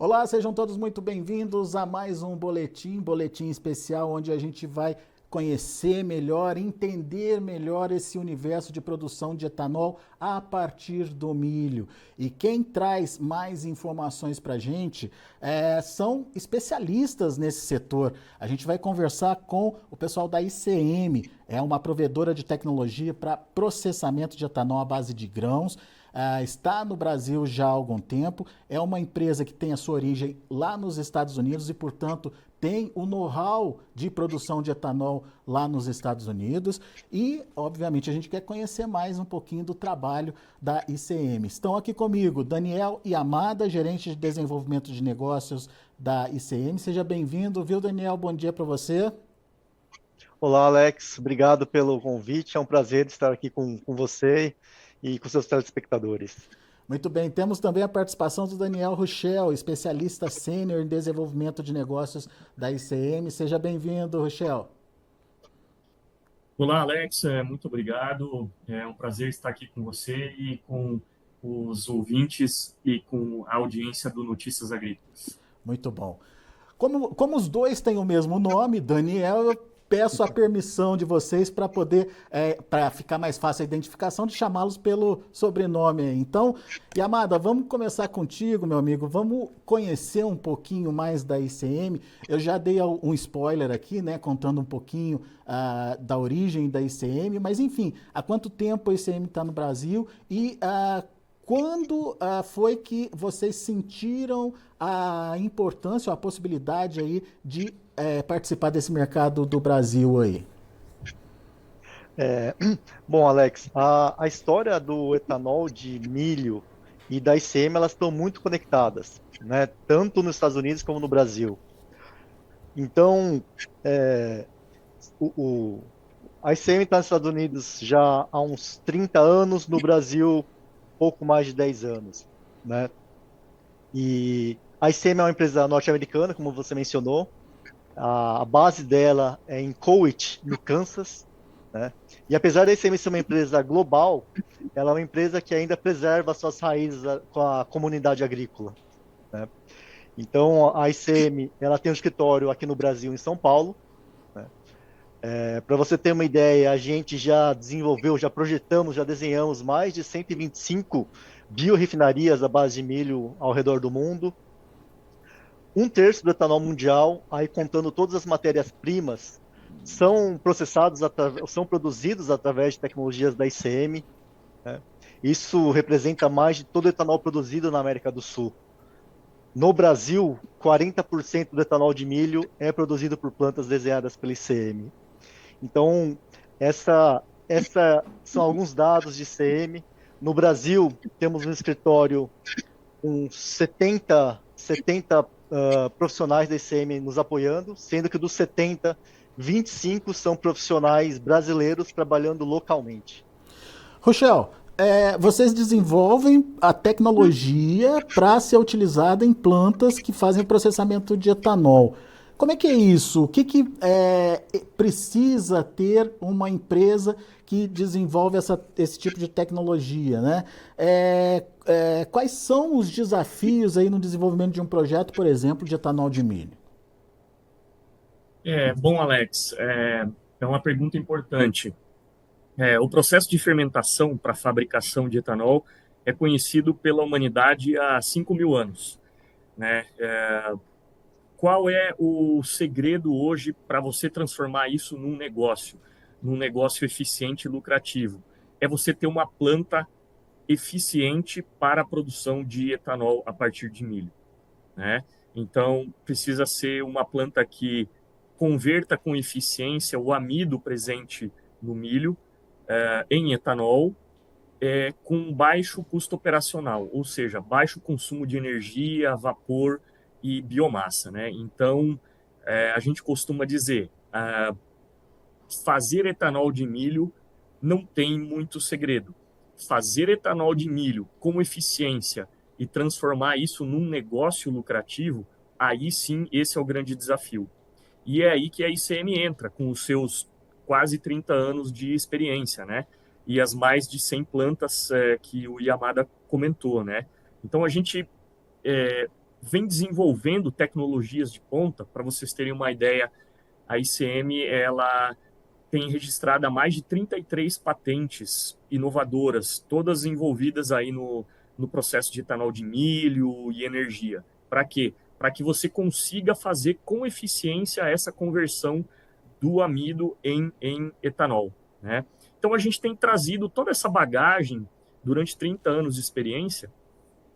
Olá, sejam todos muito bem-vindos a mais um boletim especial, onde a gente vai conhecer melhor, entender melhor esse universo de produção de etanol a partir do milho. E quem traz mais informações para a gente são especialistas nesse setor. A gente vai conversar com o pessoal da ICM, é uma provedora de tecnologia para processamento de etanol à base de grãos. Está no Brasil já há algum tempo, é uma empresa que tem a sua origem lá nos Estados Unidos e, portanto, tem o know-how de produção de etanol lá nos Estados Unidos e, obviamente, a gente quer conhecer mais um pouquinho do trabalho da ICM. Estão aqui comigo Daniel Yamada, gerente de desenvolvimento de negócios da ICM. Seja bem-vindo, viu, Daniel? Bom dia para você. Olá, Alex. Obrigado pelo convite. É um prazer estar aqui com você e com seus telespectadores. Muito bem, temos também a participação do Daniel Ruchel, especialista sênior em desenvolvimento de negócios da ICM. Seja bem-vindo, Ruchel. Olá, Alex, muito obrigado. É um prazer estar aqui com você e com os ouvintes e com a audiência do Notícias Agrícolas. Muito bom. Como os dois têm o mesmo nome, Daniel, eu peço a permissão de vocês para poder, para ficar mais fácil a identificação, de chamá-los pelo sobrenome aí. Então, Yamada, vamos começar contigo, meu amigo. Vamos conhecer um pouquinho mais da ICM. Eu já dei um spoiler aqui, né, contando um pouquinho da origem da ICM, mas enfim, há quanto tempo a ICM está no Brasil e quando foi que vocês sentiram a importância ou a possibilidade aí de participar desse mercado do Brasil aí? É, Bom, Alex, a história do etanol de milho e da ICM, elas estão muito conectadas, né? Tanto nos Estados Unidos como no Brasil. Então, é, o, o- a ICM está nos Estados Unidos já há uns 30 anos, no Brasil, pouco mais de 10 anos, né? E a ICM é uma empresa norte-americana, como você mencionou. A base dela é em Cowit, no Kansas, né? E apesar da ICM ser uma empresa global, ela é uma empresa que ainda preserva suas raízes com a comunidade agrícola, né? Então, a ICM, ela tem um escritório aqui no Brasil, em São Paulo, né? Para você ter uma ideia, a gente já desenvolveu, já projetamos, já desenhamos mais de 125 biorefinarias à base de milho ao redor do mundo. Um terço do etanol mundial, aí contando todas as matérias-primas, são processados, são produzidos através de tecnologias da ICM, né? Isso representa mais de todo o etanol produzido na América do Sul. No Brasil, 40% do etanol de milho é produzido por plantas desenhadas pela ICM. Então, essa são alguns dados de ICM. No Brasil, temos um escritório com 70 profissionais da ICM nos apoiando, sendo que dos 70, 25 são profissionais brasileiros trabalhando localmente. Rochelle, vocês desenvolvem a tecnologia para ser utilizada em plantas que fazem processamento de etanol. Como é que é isso? O que precisa ter uma empresa que desenvolve esse tipo de tecnologia, né? Quais são os desafios aí no desenvolvimento de um projeto, por exemplo, de etanol de milho? Bom, Alex, é uma pergunta importante. O processo de fermentação para a fabricação de etanol é conhecido pela humanidade há 5.000 anos, né? Qual é o segredo hoje para você transformar isso num negócio eficiente e lucrativo? É você ter uma planta eficiente para a produção de etanol a partir de milho, né? Então, precisa ser uma planta que converta com eficiência o amido presente no milho em etanol, com baixo custo operacional, ou seja, baixo consumo de energia, vapor e biomassa, né? Então, a gente costuma dizer, fazer etanol de milho não tem muito segredo. Fazer etanol de milho com eficiência e transformar isso num negócio lucrativo, aí sim, esse é o grande desafio. E é aí que a ICM entra, com os seus quase 30 anos de experiência, né? E as mais de 100 plantas que o Yamada comentou, né? Então, a gente vem desenvolvendo tecnologias de ponta. Para vocês terem uma ideia, a ICM ela tem registrado mais de 33 patentes inovadoras, todas envolvidas aí no processo de etanol de milho e energia. Para quê? Para que você consiga fazer com eficiência essa conversão do amido em etanol, né? Então, a gente tem trazido toda essa bagagem durante 30 anos de experiência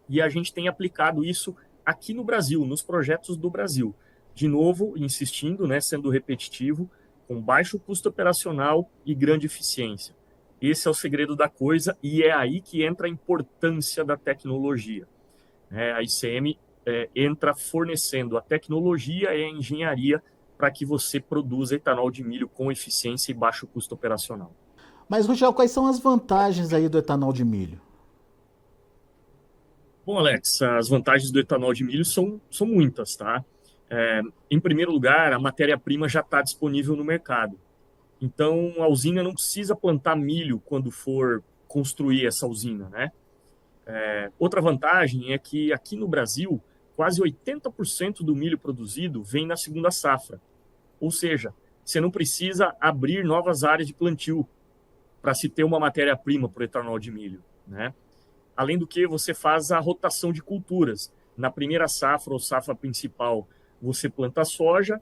e a gente tem aplicado isso aqui no Brasil, nos projetos do Brasil. De novo, insistindo, né, sendo repetitivo, com baixo custo operacional e grande eficiência. Esse é o segredo da coisa e é aí que entra a importância da tecnologia. A ICM entra fornecendo a tecnologia e a engenharia para que você produza etanol de milho com eficiência e baixo custo operacional. Mas, Rugel, quais são as vantagens aí do etanol de milho? Bom, Alex, as vantagens do etanol de milho são muitas, tá? Em primeiro lugar, a matéria-prima já está disponível no mercado. Então, a usina não precisa plantar milho quando for construir essa usina, né? Outra vantagem é que aqui no Brasil, quase 80% do milho produzido vem na segunda safra. Ou seja, você não precisa abrir novas áreas de plantio para se ter uma matéria-prima para o etanol de milho, né? Além do que, você faz a rotação de culturas. Na primeira safra ou safra principal, você planta a soja,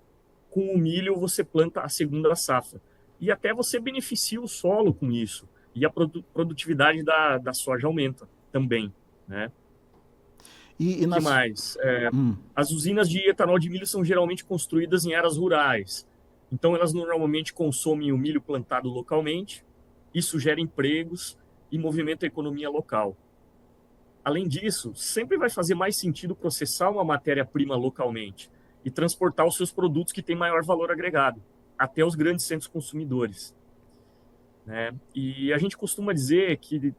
com o milho você planta a segunda safra. E até você beneficia o solo com isso. E a produtividade da soja aumenta também, né? E O que mais? As usinas de etanol de milho são geralmente construídas em áreas rurais. Então, elas normalmente consomem o milho plantado localmente. Isso gera empregos e movimenta a economia local. Além disso, sempre vai fazer mais sentido processar uma matéria-prima localmente e transportar os seus produtos que têm maior valor agregado até os grandes centros consumidores, né? E a gente costuma dizer que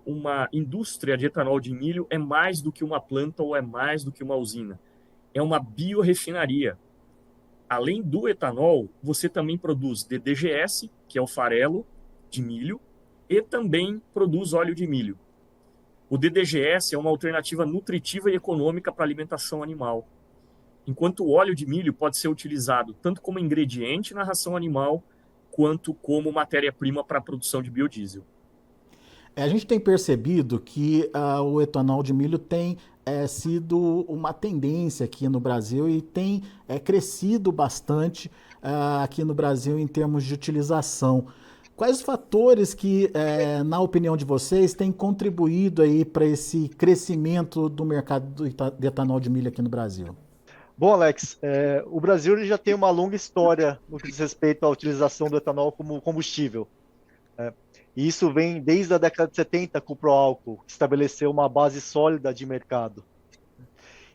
uma indústria de etanol de milho é mais do que uma planta ou é mais do que uma usina. É uma biorefinaria. Além do etanol, você também produz DDGS, que é o farelo de milho, e também produz óleo de milho. O DDGS é uma alternativa nutritiva e econômica para a alimentação animal, enquanto o óleo de milho pode ser utilizado tanto como ingrediente na ração animal, quanto como matéria-prima para a produção de biodiesel. A gente tem percebido que o etanol de milho tem sido uma tendência aqui no Brasil e tem crescido bastante aqui no Brasil em termos de utilização. Quais os fatores que, na opinião de vocês, têm contribuído aí para esse crescimento do mercado de etanol de milho aqui no Brasil? Bom, Alex, o Brasil ele já tem uma longa história no que diz respeito à utilização do etanol como combustível. E isso vem desde a década de 70 com o Proálcool, que estabeleceu uma base sólida de mercado.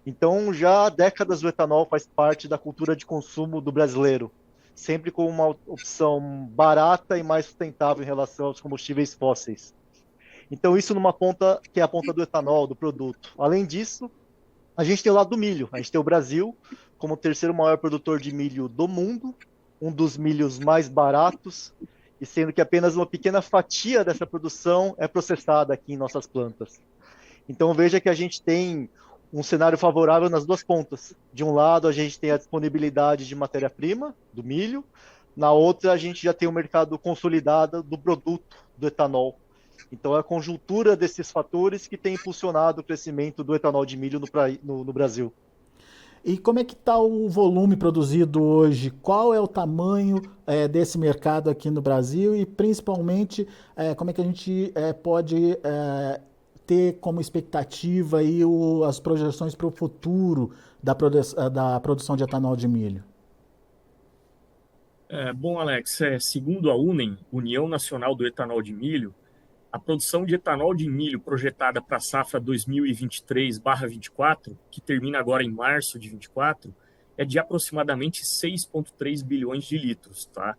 Então, já há décadas o etanol faz parte da cultura de consumo do brasileiro, sempre com uma opção barata e mais sustentável em relação aos combustíveis fósseis. Então, isso numa ponta que é a ponta do etanol, do produto. Além disso, a gente tem o lado do milho. A gente tem o Brasil como o terceiro maior produtor de milho do mundo, um dos milhos mais baratos, e sendo que apenas uma pequena fatia dessa produção é processada aqui em nossas plantas. Então, veja que a gente tem um cenário favorável nas duas pontas. De um lado, a gente tem a disponibilidade de matéria-prima, do milho. Na outra, a gente já tem o mercado consolidado do produto, do etanol. Então, é a conjuntura desses fatores que tem impulsionado o crescimento do etanol de milho no Brasil. E como é que está o volume produzido hoje? Qual é o tamanho desse mercado aqui no Brasil? E, principalmente, como é que a gente pode ter como expectativa aí as projeções para o futuro da produção de etanol de milho? Bom, Alex, segundo a UNEM, União Nacional do Etanol de Milho, a produção de etanol de milho projetada para a safra 2023/24, que termina agora em março de 24, é de aproximadamente 6,3 bilhões de litros. Tá?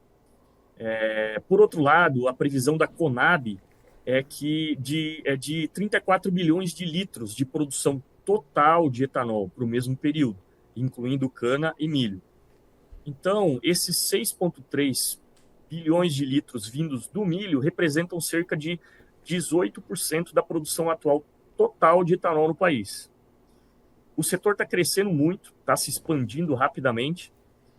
Por outro lado, a previsão da Conab é de 34 bilhões de litros de produção total de etanol para o mesmo período, incluindo cana e milho. Então, esses 6,3 bilhões de litros vindos do milho representam cerca de 18% da produção atual total de etanol no país. O setor está crescendo muito, está se expandindo rapidamente.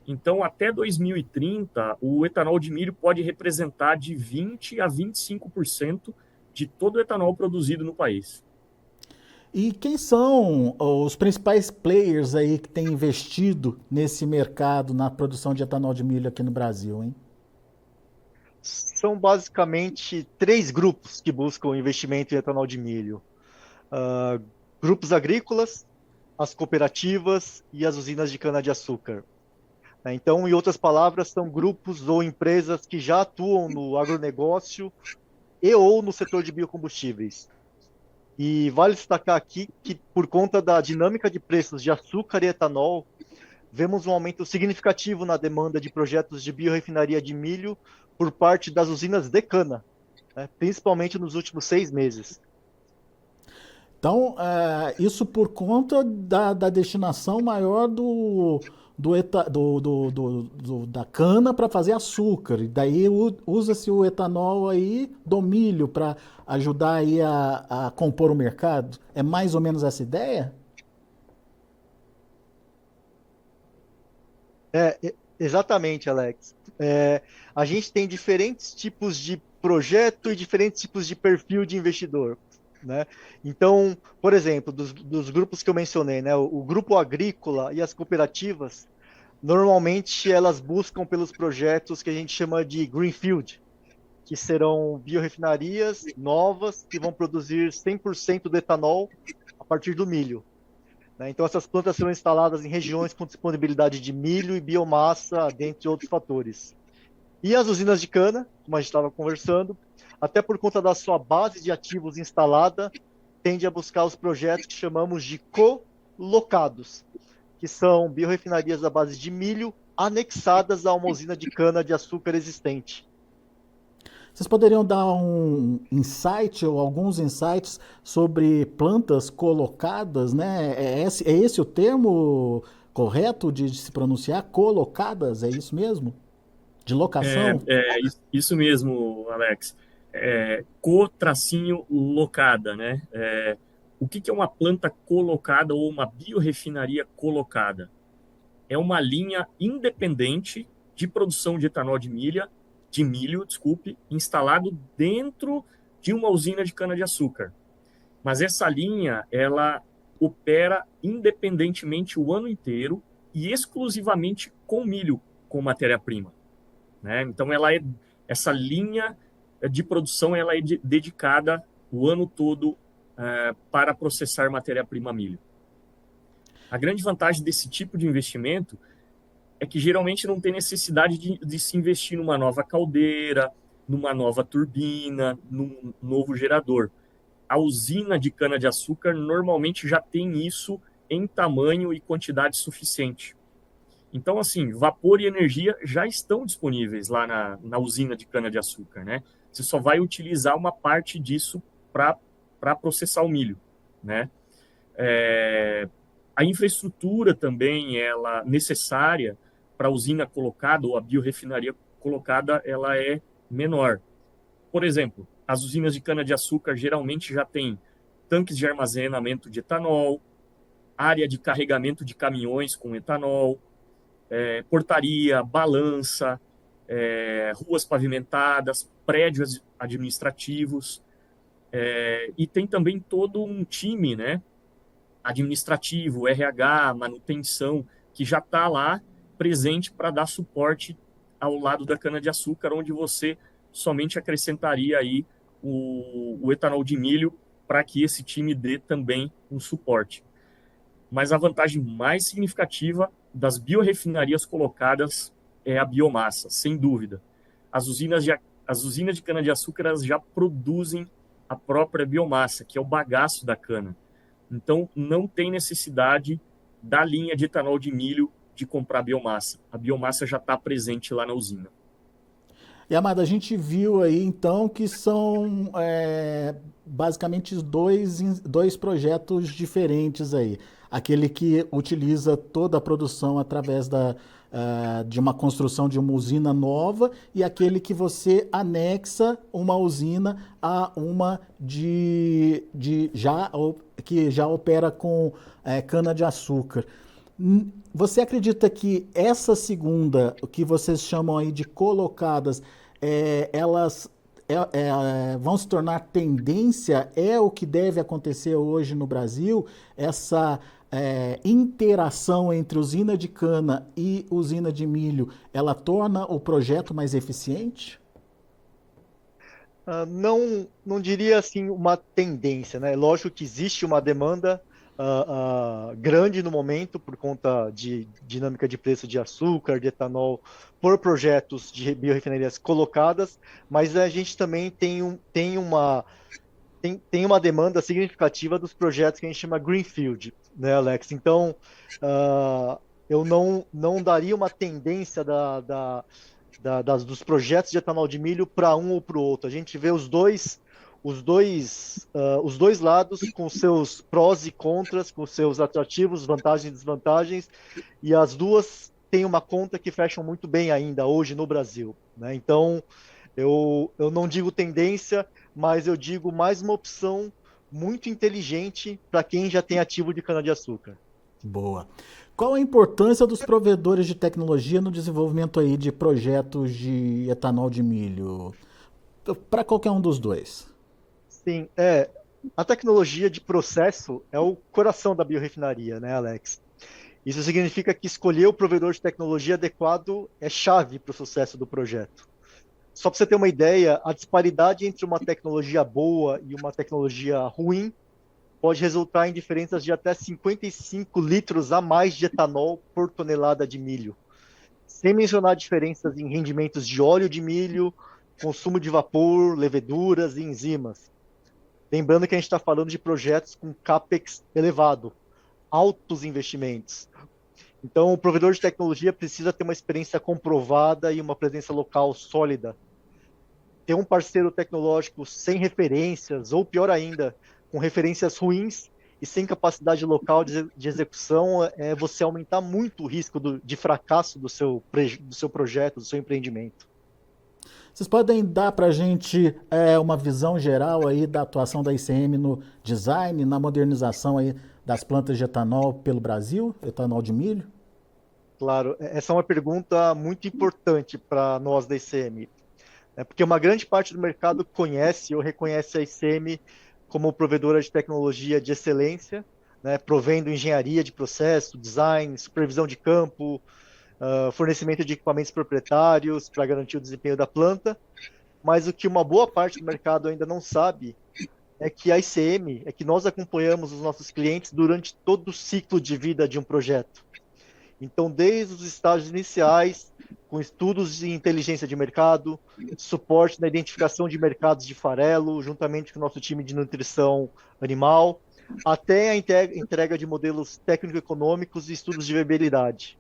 Então, até 2030, o etanol de milho pode representar de 20% a 25% de todo o etanol produzido no país. E quem são os principais players aí que têm investido nesse mercado, na produção de etanol de milho aqui no Brasil, hein? São basicamente três grupos que buscam investimento em etanol de milho. Uh, Grupos agrícolas, as cooperativas e as usinas de cana-de-açúcar. Então, em outras palavras, são grupos ou empresas que já atuam no agronegócio e ou no setor de biocombustíveis. E vale destacar aqui que, por conta da dinâmica de preços de açúcar e etanol, vemos um aumento significativo na demanda de projetos de biorrefinaria de milho por parte das usinas de cana, né, principalmente nos últimos 6 meses. Então, isso por conta da destinação maior da cana para fazer açúcar. E daí usa-se o etanol aí do milho para ajudar aí a compor o mercado. É mais ou menos essa ideia? Exatamente, Alex. A gente tem diferentes tipos de projeto e diferentes tipos de perfil de investidor, né? Então, por exemplo, dos grupos que eu mencionei, né, o grupo agrícola e as cooperativas, normalmente elas buscam pelos projetos que a gente chama de greenfield, que serão biorrefinarias novas que vão produzir 100% do etanol a partir do milho. Então, essas plantas serão instaladas em regiões com disponibilidade de milho e biomassa, dentre outros fatores. E as usinas de cana, como a gente estava conversando, até por conta da sua base de ativos instalada, tende a buscar os projetos que chamamos de colocados, que são biorrefinarias à base de milho anexadas a uma usina de cana de açúcar existente. Vocês poderiam dar um insight ou alguns insights sobre plantas colocadas, né? É esse o termo correto de se pronunciar? Colocadas, é isso mesmo? De locação? Isso mesmo, Alex. Co-locada, né? O que é uma planta colocada ou uma biorrefinaria colocada? É uma linha independente de produção de etanol de milho, instalado dentro de uma usina de cana-de-açúcar. Mas essa linha, ela opera independentemente o ano inteiro e exclusivamente com milho como matéria-prima, né? Então, essa linha de produção ela é dedicada o ano todo para processar matéria-prima milho. A grande vantagem desse tipo de investimento é que geralmente não tem necessidade de se investir numa nova caldeira, numa nova turbina, num novo gerador. A usina de cana-de-açúcar normalmente já tem isso em tamanho e quantidade suficiente. Então, assim, vapor e energia já estão disponíveis lá na usina de cana-de-açúcar, né? Você só vai utilizar uma parte disso para processar o milho, né? A infraestrutura também, ela necessária para a usina colocada ou a biorrefinaria colocada, ela é menor. Por exemplo, as usinas de cana-de-açúcar geralmente já têm tanques de armazenamento de etanol, área de carregamento de caminhões com etanol, portaria, balança, ruas pavimentadas, prédios administrativos, e tem também todo um time, né, administrativo, RH, manutenção, que já está lá presente para dar suporte ao lado da cana-de-açúcar, onde você somente acrescentaria aí o etanol de milho para que esse time dê também um suporte. Mas a vantagem mais significativa das biorrefinarias colocadas é a biomassa, sem dúvida. As usinas de cana-de-açúcar já produzem a própria biomassa, que é o bagaço da cana. Então, não tem necessidade da linha de etanol de milho de comprar biomassa. A biomassa já está presente lá na usina. E, Amado, a gente viu aí, então, que são basicamente dois projetos diferentes aí. Aquele que utiliza toda a produção através de uma construção de uma usina nova e aquele que você anexa uma usina a uma que já opera com cana-de-açúcar. Você acredita que essa segunda, o que vocês chamam aí de colocadas, elas vão se tornar tendência? É o que deve acontecer hoje no Brasil? Essa interação entre usina de cana e usina de milho, ela torna o projeto mais eficiente? Não diria assim uma tendência, né? Lógico que existe uma demanda grande no momento por conta de dinâmica de preço de açúcar, de etanol, por projetos de biorefinarias colocadas, mas a gente também tem uma demanda significativa dos projetos que a gente chama Greenfield, né, Alex? Então, eu não daria uma tendência dos projetos de etanol de milho para um ou para o outro. A gente vê os dois lados com seus prós e contras, com seus atrativos, vantagens e desvantagens, e as duas têm uma conta que fecham muito bem ainda hoje no Brasil, né? Então, eu não digo tendência, mas eu digo mais uma opção muito inteligente para quem já tem ativo de cana-de-açúcar. Boa. Qual a importância dos provedores de tecnologia no desenvolvimento aí de projetos de etanol de milho? Para qualquer um dos dois. Sim, a tecnologia de processo é o coração da biorefinaria, né, Alex? Isso significa que escolher o provedor de tecnologia adequado é chave para o sucesso do projeto. Só para você ter uma ideia, a disparidade entre uma tecnologia boa e uma tecnologia ruim pode resultar em diferenças de até 55 litros a mais de etanol por tonelada de milho, sem mencionar diferenças em rendimentos de óleo de milho, consumo de vapor, leveduras e enzimas. Lembrando que a gente está falando de projetos com CAPEX elevado, altos investimentos. Então, o provedor de tecnologia precisa ter uma experiência comprovada e uma presença local sólida. Ter um parceiro tecnológico sem referências, ou pior ainda, com referências ruins e sem capacidade local de execução, é você aumentar muito o risco de fracasso do seu projeto, do seu empreendimento. Vocês podem dar para a gente uma visão geral aí da atuação da ICM no design, na modernização aí das plantas de etanol pelo Brasil, etanol de milho? Claro, essa é uma pergunta muito importante para nós da ICM, porque uma grande parte do mercado conhece ou reconhece a ICM como provedora de tecnologia de excelência, né, provendo engenharia de processo, design, supervisão de campo, fornecimento de equipamentos proprietários para garantir o desempenho da planta, mas o que uma boa parte do mercado ainda não sabe é que a ICM, é que nós acompanhamos os nossos clientes durante todo o ciclo de vida de um projeto. Então, desde os estágios iniciais, com estudos de inteligência de mercado, suporte na identificação de mercados de farelo, juntamente com o nosso time de nutrição animal, até a entrega de modelos técnico-econômicos e estudos de viabilidade.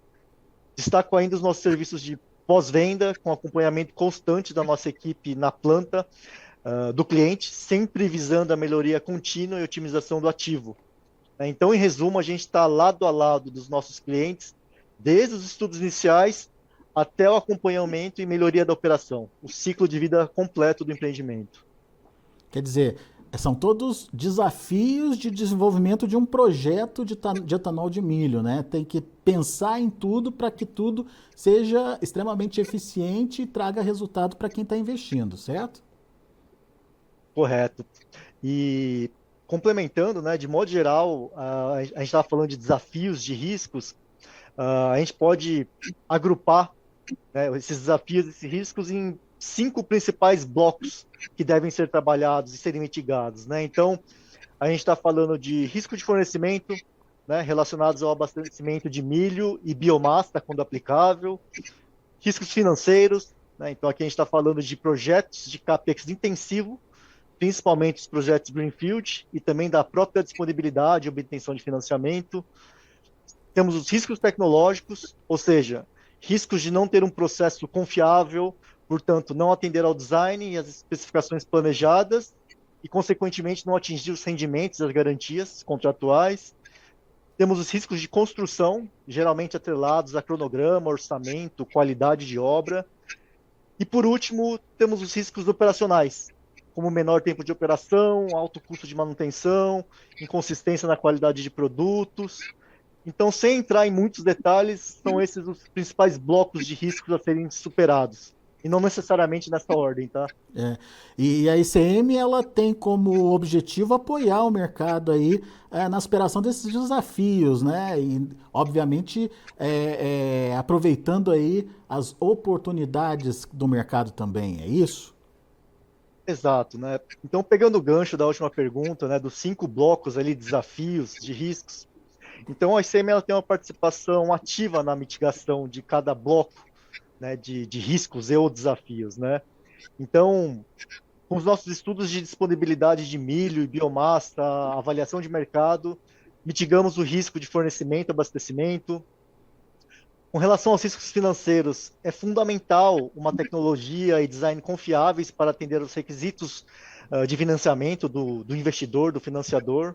Destaco ainda os nossos serviços de pós-venda, com acompanhamento constante da nossa equipe na planta do cliente, sempre visando a melhoria contínua e otimização do ativo. Então, em resumo, a gente está lado a lado dos nossos clientes, desde os estudos iniciais até o acompanhamento e melhoria da operação, o ciclo de vida completo do empreendimento. Quer dizer, são todos desafios de desenvolvimento de um projeto de etanol de milho, né? Tem que pensar em tudo para que tudo seja extremamente eficiente e traga resultado para quem está investindo, certo? Correto. E complementando, né, de modo geral, a gente estava falando de desafios, de riscos, a gente pode agrupar, né, esses desafios, esses riscos em 5 principais blocos que devem ser trabalhados e serem mitigados, né? Então, a gente está falando de risco de fornecimento, né, relacionados ao abastecimento de milho e biomassa, quando aplicável, riscos financeiros, né? Então, aqui a gente está falando de projetos de CAPEX intensivo, principalmente os projetos Greenfield, e também da própria disponibilidade e obtenção de financiamento. Temos os riscos tecnológicos, ou seja, riscos de não ter um processo confiável, portanto, não atender ao design e às especificações planejadas e, consequentemente, não atingir os rendimentos e as garantias contratuais. Temos os riscos de construção, geralmente atrelados a cronograma, orçamento, qualidade de obra. E, por último, temos os riscos operacionais, como menor tempo de operação, alto custo de manutenção, inconsistência na qualidade de produtos. Então, sem entrar em muitos detalhes, são esses os principais blocos de riscos a serem superados. E não necessariamente nessa ordem, tá? E a ICM ela tem como objetivo apoiar o mercado aí na superação desses desafios, né? E obviamente aproveitando aí as oportunidades do mercado também, é isso? Exato, né? Então, pegando o gancho da última pergunta, né, dos 5 blocos ali, desafios, de riscos, então a ICM ela tem uma participação ativa na mitigação de cada bloco, né, de riscos e ou desafios, né? Então, com os nossos estudos de disponibilidade de milho e biomassa, avaliação de mercado, mitigamos o risco de fornecimento, abastecimento. Com relação aos riscos financeiros, é fundamental uma tecnologia e design confiáveis para atender aos requisitos de financiamento do investidor, do financiador.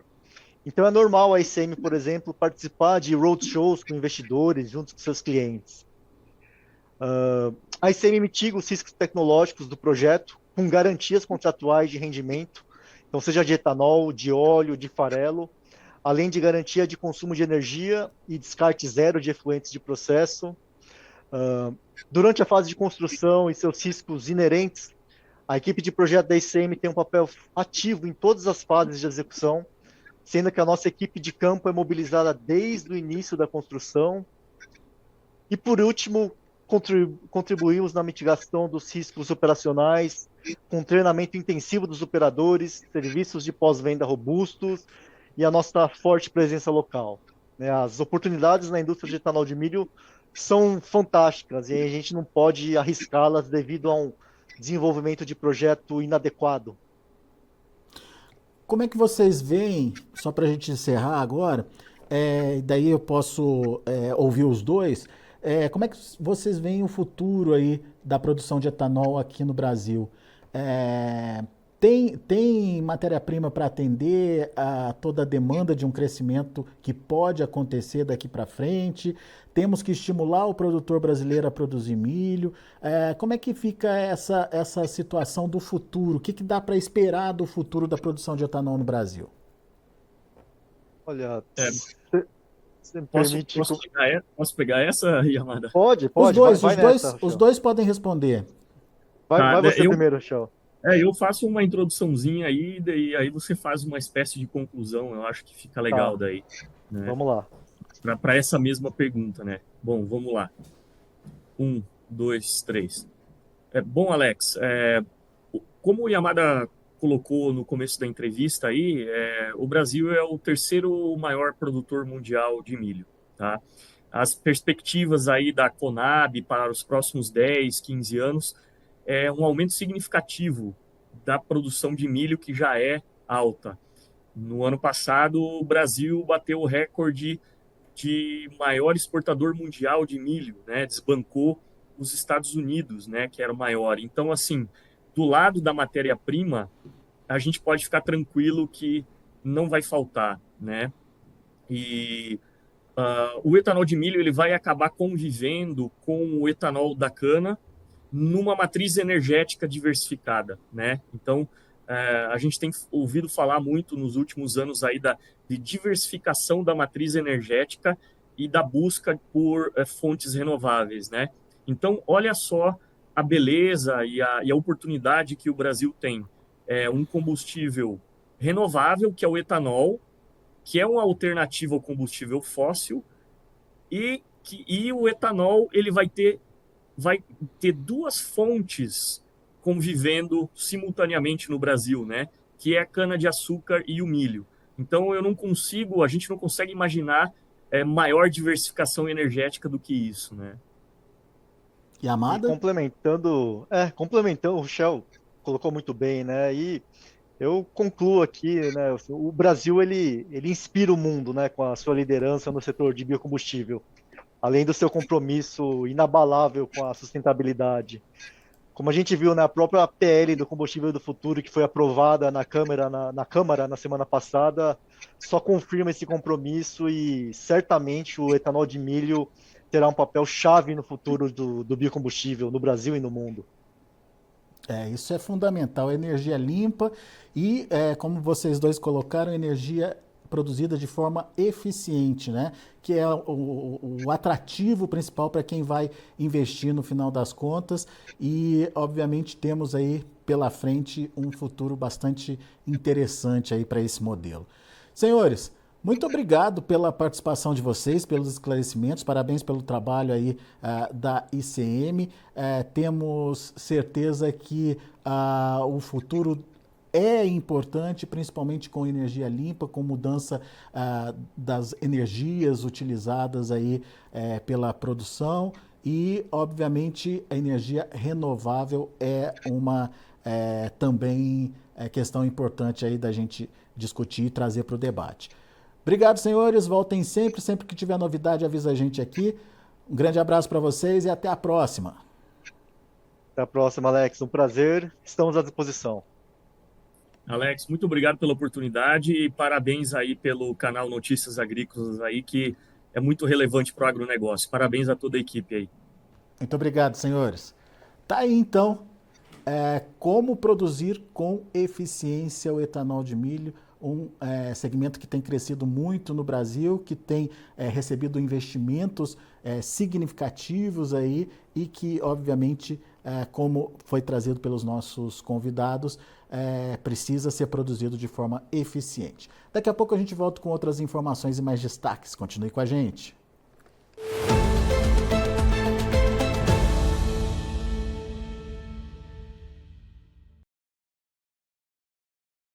Então, é normal a ICM, por exemplo, participar de roadshows com investidores junto com seus clientes. A ICM mitiga os riscos tecnológicos do projeto com garantias contratuais de rendimento, então seja de etanol, de óleo, de farelo, além de garantia de consumo de energia e descarte zero de efluentes de processo. Durante a fase de construção e seus riscos inerentes, a equipe de projeto da ICM tem um papel ativo em todas as fases de execução, sendo que a nossa equipe de campo é mobilizada desde o início da construção. E, por último, contribuímos na mitigação dos riscos operacionais, com treinamento intensivo dos operadores, serviços de pós-venda robustos e a nossa forte presença local. As oportunidades na indústria de etanol de milho são fantásticas e a gente não pode arriscá-las devido a um desenvolvimento de projeto inadequado. Como é que vocês veem, só para a gente encerrar agora, daí eu posso ouvir os dois, como é que vocês veem o futuro aí da produção de etanol aqui no Brasil? Tem matéria-prima para atender a toda a demanda de um crescimento que pode acontecer daqui para frente? Temos que estimular o produtor brasileiro a produzir milho. Como é que fica essa situação do futuro? O que dá para esperar do futuro da produção de etanol no Brasil? Olha, você me Posso permite... posso pegar essa, Yamada? Pode, Os dois podem responder. Vai você primeiro, Shell. Eu faço uma introduçãozinha aí, e aí você faz uma espécie de conclusão, eu acho que fica legal daí. Né? Vamos lá. Para essa mesma pergunta, né? Bom, vamos lá. 1, 2, 3. Bom, Alex, como o Yamada colocou no começo da entrevista aí, o Brasil é o terceiro maior produtor mundial de milho, tá? As perspectivas aí da Conab para os próximos 10, 15 anos é um aumento significativo da produção de milho, que já é alta. No ano passado, o Brasil bateu o recorde de maior exportador mundial de milho, né? Desbancou os Estados Unidos, né? Que era o maior. Então, assim, do lado da matéria-prima, a gente pode ficar tranquilo que não vai faltar, né? E o etanol de milho ele vai acabar convivendo com o etanol da cana numa matriz energética diversificada, né? Então, a gente tem ouvido falar muito nos últimos anos aí de diversificação da matriz energética e da busca por fontes renováveis, né? Então, olha só a beleza e a oportunidade que o Brasil tem. Um combustível renovável, que é o etanol, que é uma alternativa ao combustível fóssil, e o etanol ele vai ter duas fontes convivendo simultaneamente no Brasil, né? Que é a cana-de-açúcar e o milho. Então a gente não consegue imaginar maior diversificação energética do que isso, né? Yamada? E complementando, o Shell colocou muito bem, né? E eu concluo aqui, né? O Brasil ele inspira o mundo, né? Com a sua liderança no setor de biocombustível, além do seu compromisso inabalável com a sustentabilidade. Como a gente viu na própria PL do combustível do futuro, que foi aprovada na Câmara na semana passada, só confirma esse compromisso e certamente o etanol de milho terá um papel chave no futuro do biocombustível no Brasil e no mundo. Isso é fundamental, energia limpa e, como vocês dois colocaram, energia produzida de forma eficiente, né? Que é o atrativo principal para quem vai investir no final das contas e, obviamente, temos aí pela frente um futuro bastante interessante aí para esse modelo. Senhores, muito obrigado pela participação de vocês, pelos esclarecimentos, parabéns pelo trabalho aí da ICM. Temos certeza que o futuro é importante, principalmente com energia limpa, com mudança das energias utilizadas aí pela produção e, obviamente, a energia renovável é uma também questão importante aí da gente discutir e trazer para o debate. Obrigado, senhores. Voltem sempre. Sempre que tiver novidade, avisa a gente aqui. Um grande abraço para vocês e até a próxima. Até a próxima, Alex. Um prazer. Estamos à disposição. Alex, muito obrigado pela oportunidade e parabéns aí pelo canal Notícias Agrícolas aí, que é muito relevante para o agronegócio. Parabéns a toda a equipe aí. Muito obrigado, senhores. Tá aí, então, como produzir com eficiência o etanol de milho, um segmento que tem crescido muito no Brasil, que tem recebido investimentos significativos aí e que, obviamente, como foi trazido pelos nossos convidados, precisa ser produzido de forma eficiente. Daqui a pouco a gente volta com outras informações e mais destaques. Continue com a gente.